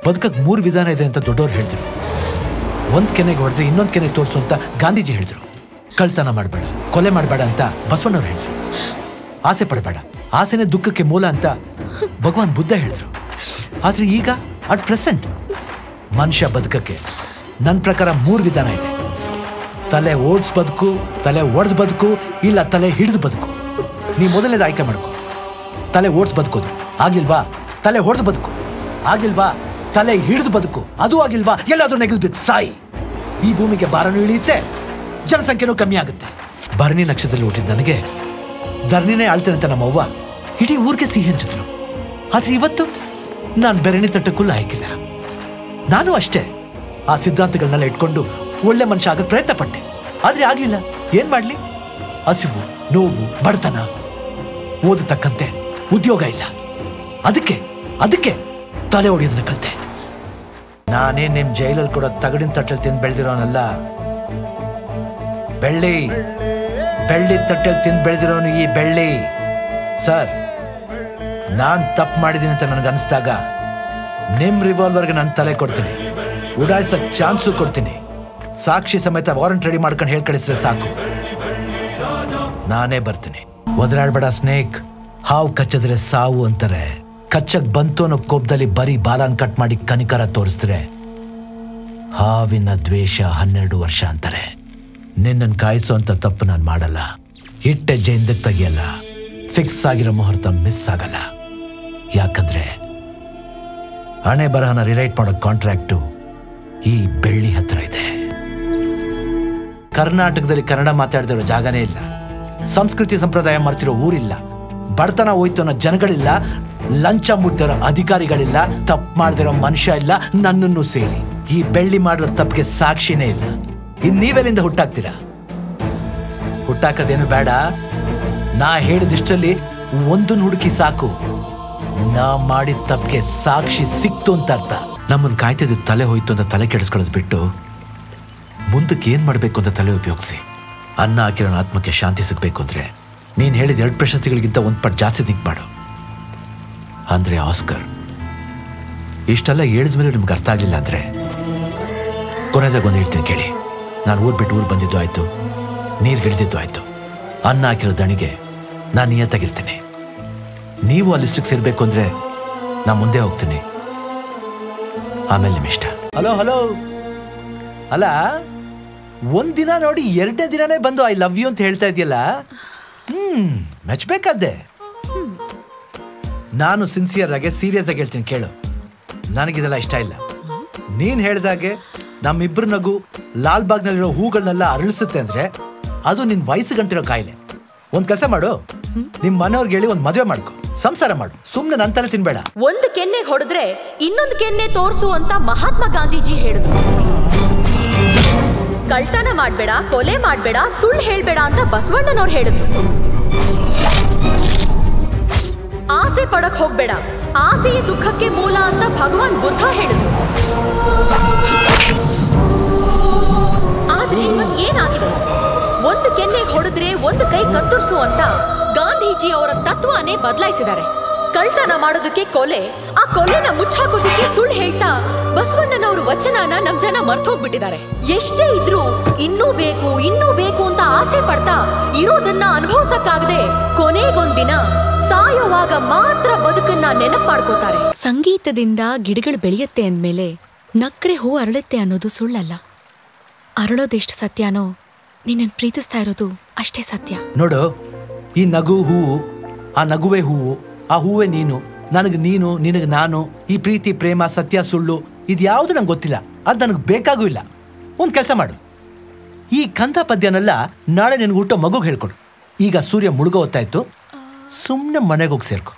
ಬದುಕಕ್ಕೆ 3 ವಿಧಾನ ಇದೆ ಅಂತ ದೊಡ್ಡವ್ರು ಹೇಳಿದ್ರು. ಒಂದು ಕೆನೆಗೆ ಹೊಡೆದ್ರೆ ಇನ್ನೊಂದು ಕೆನೆಗೆ ತೋರಿಸು ಅಂತ ಗಾಂಧೀಜಿ ಹೇಳಿದ್ರು. ಕಳ್ತನ ಮಾಡಬೇಡ, ಕೊಲೆ ಮಾಡಬೇಡ ಅಂತ ಬಸವಣ್ಣವ್ರು ಹೇಳಿದ್ರು. ಆಸೆ ಪಡಬೇಡ, ಆಸೆನೇ ದುಃಖಕ್ಕೆ ಮೂಲ ಅಂತ ಭಗವಾನ್ ಬುದ್ಧ ಹೇಳಿದ್ರು. ಆದ್ರೆ ಈಗ ಅಟ್ ಪ್ರೆಸೆಂಟ್ ಮನುಷ್ಯ ಬದುಕಕ್ಕೆ ನನ್ನ ಪ್ರಕಾರ 3 ವಿಧಾನ ಇದೆ. ತಲೆ ಓಡಿಸ್ ಬದುಕು, ತಲೆ ಒಡೆದು ಬದುಕು, ಇಲ್ಲ ತಲೆ ಹಿಡಿದು ಬದುಕು. ನೀ ಮೊದಲನೇದು ಆಯ್ಕೆ ಮಾಡ್ಕೊ. ತಲೆ ಓಡಿಸ್ ಬದುಕೋದು ಆಗಿಲ್ವಾ, ತಲೆ ಹೊಡೆದು ಬದುಕು ಆಗಿಲ್ವಾ, ತಲೆ ಹಿಡಿದು ಬದುಕು ಅದು ಆಗಿಲ್ವಾ, ಎಲ್ಲಾದ್ರೂ ನೆಗೆದು ಬಿದ್ದು ಸಾಯಿ. ಈ ಭೂಮಿಗೆ ಭಾರನೂ ಇಳಿಯುತ್ತೆ, ಜನಸಂಖ್ಯೆನೂ ಕಮ್ಮಿ ಆಗುತ್ತೆ. ಭರಣಿ ನಕ್ಷತ್ರದಲ್ಲಿ ಹುಟ್ಟಿದ ನನಗೆ ಧರಣಿನೇ ಆಳ್ತೇನೆ ಅಂತ ನಮ್ಮವ್ವ ಇಡೀ ಊರಿಗೆ ಸಿಹಿ ಹಂಚಿದ್ರು. ಆದ್ರೆ ಇವತ್ತು ನಾನು ಬೆರಣಿ ತಟ್ಟಕ್ಕೂ ಹಾಕಿಲ್ಲ. ನಾನು ಅಷ್ಟೇ ಆ ಸಿದ್ಧಾಂತಗಳನ್ನೆಲ್ಲ ಇಟ್ಕೊಂಡು ಒಳ್ಳೆ ಮನುಷ್ಯ ಆಗಕ್ಕೆ ಪ್ರಯತ್ನ ಪಟ್ಟೆ. ಆದ್ರೆ ಆಗ್ಲಿಲ್ಲ. ಏನ್ ಮಾಡ್ಲಿ? ಹಸಿವು, ನೋವು, ಬಡತನ, ಓದತಕ್ಕಂತೆ ಉದ್ಯೋಗ ಇಲ್ಲ. ಅದಕ್ಕೆ ತಲೆ ಹೊಡೆಯೋದನ್ನ ಕಲಿತೆ. ನಾನೇ ನಿಮ್ ಜೈಲಲ್ಲಿ ಕೂಡ ತಗಡಿನ ತಟ್ಟಲ್ಲಿ ತಿಂದು ಬೆಳೆದಿರೋನಲ್ಲ. ಬೆಳ್ಳಿ ತಟ್ಟಲ್ಲಿ ತಿಂದು ಬೆಳೆದಿರೋನು ಈ ಬೆಳ್ಳಿ. ಸರ್, ನಾನ್ ತಪ್ಪು ಮಾಡಿದ್ದೀನಿ ಅಂತ ನನಗನ್ನಿಸ್ದಾಗ ನಿಮ್ ರಿವಾಲ್ವರ್ಗೆ ನಾನು ತಲೆ ಕೊಡ್ತೀನಿ, ಉಡಾಯಿಸಕ್ ಚಾನ್ಸು ಕೊಡ್ತೀನಿ. ಸಾಕ್ಷಿ ಸಮೇತ ವಾರಂಟ್ ರೆಡಿ ಮಾಡ್ಕೊಂಡು ಹೇಳ್ಕಳಿಸ್ರೆ ಸಾಕು, ನಾನೇ ಬರ್ತೀನಿ. ಒದರಾಡ್ಬೇಡ ಸ್ನೇಕ್. ಹಾವು ಕಚ್ಚಿದ್ರೆ ಸಾವು ಅಂತಾರೆ. ಕಚ್ಚಕ್ ಬಂತು ಅನ್ನೋ ಕೋಪದಲ್ಲಿ ಬರೀ ಬಾಲನ್ ಕಟ್ ಮಾಡಿ ಕನಿಕರ ತೋರಿಸಿದ್ರೆ ಹಾವಿನ ದ್ವೇಷ 12 ವರ್ಷ ಅಂತಾರೆ. ನಿನ್ನನ್ನು ಕಾಯಿಸೋ ಅಂತ ತಪ್ಪು ನಾನು ಮಾಡಲ್ಲ. ಹಿಟ್ಟೆಜ್ಜೆ ಹಿಂದಕ್ಕೆ ತೆಗಿಯಲ್ಲ. ಫಿಕ್ಸ್ ಆಗಿರೋ ಮುಹೂರ್ತ ಮಿಸ್ ಆಗಲ್ಲ. ಯಾಕಂದ್ರೆ ಹಣೆ ಬರಹನ ರಿರೈಟ್ ಮಾಡೋ ಕಾಂಟ್ರಾಕ್ಟು ಈ ಬೆಳ್ಳಿ ಹತ್ರ ಇದೆ. ಕರ್ನಾಟಕದಲ್ಲಿ ಕನ್ನಡ ಮಾತಾಡ್ತಿರೋ ಜಾಗನೇ ಇಲ್ಲ. ಸಂಸ್ಕೃತಿ ಸಂಪ್ರದಾಯ ಮರ್ತಿರೋ ಊರಿಲ್ಲ. ಬಡತನ ಹೋಯ್ತು ಅನ್ನೋ ಜನಗಳಿಲ್ಲ. ಲಂಚ ಮುಟ್ಟಿರೋ ಅಧಿಕಾರಿಗಳಿಲ್ಲ. ತಪ್ಪು ಮಾಡ್ದಿರೋ ಮನುಷ್ಯ ಇಲ್ಲ, ನನ್ನನ್ನು ಸೇರಿ. ಈ ಬೆಳ್ಳಿ ಮಾಡಿರೋ ತಪ್ಪಿಗೆ ಸಾಕ್ಷಿನೇ ಇಲ್ಲ. ಇನ್ ನೀವೆಲ್ಲಿಂದ ಹುಟ್ಟಾಕ್ತೀರಾ? ಹುಟ್ಟಾಕದೇನು ಬೇಡ. ನಾ ಹೇಳಿದಿಷ್ಟರಲ್ಲಿ ಒಂದನ್ನು ಹುಡುಕಿ ಸಾಕು. ನಾ ಮಾಡಿದ ತಪ್ಪಿಗೆ ಸಾಕ್ಷಿ ಸಿಕ್ತು ಅಂತ ಅರ್ಥ. ನಮ್ಮನ್ನು ಕಾಯ್ತಿದ್ದ ತಲೆ ಹೋಯ್ತು ಅಂತ ತಲೆ ಕೆಡಿಸ್ಕೊಳ್ಳೋದು ಬಿಟ್ಟು ಮುಂದಕ್ಕೆ ಏನ್ ಮಾಡ್ಬೇಕು ಅಂತ ತಲೆ ಉಪಯೋಗಿಸಿ. ಅನ್ನ ಹಾಕಿರೋ ಆತ್ಮಕ್ಕೆ ಶಾಂತಿ ಸಿಗ್ಬೇಕು ಅಂದ್ರೆ ನೀನ್ ಹೇಳಿದ 2 ಪ್ರಶಸ್ತಿಗಳಿಗಿಂತ 1 ಪಟ್ಟು ಜಾಸ್ತಿ ದಿಕ್ ಮಾಡು. ಅಂದ್ರೆ ಆಸ್ಕರ್. ಇಷ್ಟೆಲ್ಲ ಹೇಳಿದ ಮೇಲೆ ನಿಮ್ಗೆ ಅರ್ಥ ಆಗ್ಲಿಲ್ಲ ಅಂದ್ರೆ ಕೊನೆದಾಗ ಒಂದು ಹೇಳ್ತೀನಿ ಕೇಳಿ. ನಾನು ಊರ್ ಬಿಟ್ಟು ಊರು ಬಂದಿದ್ದು ಆಯ್ತು, ನೀರ್ಗಿಳಿದಿದ್ದು ಆಯ್ತು. ಅನ್ನ ಹಾಕಿರೋ ದಣಿಗೆ ನಾನು ನಿಯತ್ತಾಗಿರ್ತೀನಿ. ನೀವು ಆ ಲಿಸ್ಟಿಗೆ ಸೇರ್ಬೇಕು ಅಂದ್ರೆ ನಾ ಮುಂದೆ ಹೋಗ್ತೀನಿ, ಆಮೇಲೆ ನಿಮ್ಮ ಇಷ್ಟ. ಹಲೋ ಅಲ್ಲ, ಒಂದಿನ ನೋಡಿ 2ನೇ ದಿನನೇ ಬಂದು ಐ ಲವ್ ಯು ಅಂತ ಹೇಳ್ತಾ ಇದೆಯಲ್ಲ. ಮೆಚ್ಚಬೇಕಾದ್ದೆ. ನಾನು ಸಿನ್ಸಿಯರ್ ಆಗಿ ಸೀರಿಯಸ್ ಆಗಿ ಹೇಳ್ತೀನಿ ಕೇಳು. ನನಗಿದೆಲ್ಲ ಇಷ್ಟ ಇಲ್ಲ. ನೀನ್ ಹೇಳ್ದಾಗೆ ನಮ್ಮಿಬ್ರು ನಗು ಲಾಲ್ ಬಾಗ್ನಲ್ಲಿರೋ ಹೂಗಳನ್ನೆಲ್ಲ ಅರಳಿಸುತ್ತೆ ಅಂದ್ರೆ ಅದು ನಿನ್ ವಯಸ್ಸು ಗಂಟಿರೋ ಕಾಯಿಲೆ. ಒಂದ್ ಕೆಲಸ ಮಾಡು, ನಿಮ್ ಮನೆಯವ್ರಿಗೆ ಹೇಳಿ ಒಂದ್ ಮದುವೆ ಮಾಡ್ಕೊ, ಸಂಸಾರ ಮಾಡು. ಸುಮ್ನೆ ನಂತರ ತಿನ್ಬೇಡ. ಒಂದು ಕೆನ್ನೆಗೆ ಹೊಡೆದ್ರೆ ಇನ್ನೊಂದು ಕೆನ್ನೆ ತೋರ್ಸು ಅಂತ ಮಹಾತ್ಮ ಗಾಂಧೀಜಿ ಹೇಳಿದ್ರು. ಕಳ್ತನ ಮಾಡ್ಬೇಡ, ಕೊಲೆ ಮಾಡ್ಬೇಡ, ಸುಳ್ಳು ಹೇಳ್ಬೇಡ ಅಂತ ಬಸವಣ್ಣನವ್ರು ಹೇಳಿದ್ರು. ಆಸೆ ಪಡಕ್ ಹೋಗ್ಬೇಡ, ಆಸೆಯೇ ದುಃಖಕ್ಕೆ ಮೂಲ ಅಂತ ಭಗವಾನ್ ಬುದ್ಧ ಹೇಳಿದ್ರು. ಆದ್ರೆ ಏನಾಗಿದೆ? ಒಂದು ಕೆನ್ನೆ ಹೊಡೆದ್ರೆ ಒಂದು ಕೈ ಕತ್ತರಿಸು ಅಂತ ಗಾಂಧೀಜಿ ಅವರ ತತ್ವನೇ ಬದಲಾಯಿಸಿದ್ದಾರೆ. ಕಳ್ತನ ಮಾಡೋದಕ್ಕೆ ಕೊಲೆ, ಆ ಕೊಲೆನ ಮುಚ್ಚಾಕೋದಕ್ಕೆ ಸುಳ್ಳು ಹೇಳ್ತಾ ಬಸವಣ್ಣನವರು ವಚನನ ನಮ್ ಜನ ಮರ್ತೋಗ್ಬಿಟ್ಟಿದ್ದಾರೆ. ಎಷ್ಟೇ ಇದ್ರೂ ಇನ್ನೂ ಬೇಕು ಅಂತ ಆಸೆ ಪಡ್ತಾ ಇರೋದನ್ನ ಅನುಭವಿಸಕ್ಕಾಗದೆ ಕೊನೆಗೊಂದಿನ ಸಾಯೋವಾಗ ಮಾತ್ರ ಬದುಕನ್ನ ನೆನಪು ಮಾಡ್ಕೋತಾರೆ. ಸಂಗೀತದಿಂದ ಗಿಡಗಳು ಬೆಳೆಯುತ್ತೆ ಅಂದ್ಮೇಲೆ ನಕ್ರೆ ಹೂ ಅರಳುತ್ತೆ ಅನ್ನೋದು ಸುಳ್ಳಲ್ಲ. ಅರಳೋದೆಷ್ಟು ಸತ್ಯನೋ ನಿನ್ನನ್ನು ಪ್ರೀತಿಸ್ತಾ ಇರೋದು ಅಷ್ಟೇ ಸತ್ಯ. ನೋಡು, ಈ ನಗು ಹೂವು, ಆ ನಗುವೆ ಹೂವು, ಆ ಹೂವೇ ನೀನು, ನನಗೆ ನೀನು, ನಿನಗೆ ನಾನು. ಈ ಪ್ರೀತಿ, ಪ್ರೇಮ, ಸತ್ಯ, ಸುಳ್ಳು ಇದ್ಯಾವುದು ನಂಗೆ ಗೊತ್ತಿಲ್ಲ. ಅದು ನನಗೆ ಬೇಕಾಗೂ ಇಲ್ಲ. ಒಂದು ಕೆಲಸ ಮಾಡು, ಈ ಕಂದ ಪದ್ಯನೆಲ್ಲ ನಾಳೆ ನಿನಗೆ ಹುಟ್ಟೋ ಮಗುಗೆ ಹೇಳ್ಕೊಡು. ಈಗ ಸೂರ್ಯ ಮುಳುಗೋ ಹೊತ್ತಾಯ್ತು, ಸುಮ್ಮನೆ ಮನೆಗೆ ಹೋಗಿ ಸೇರ್ಕೊ.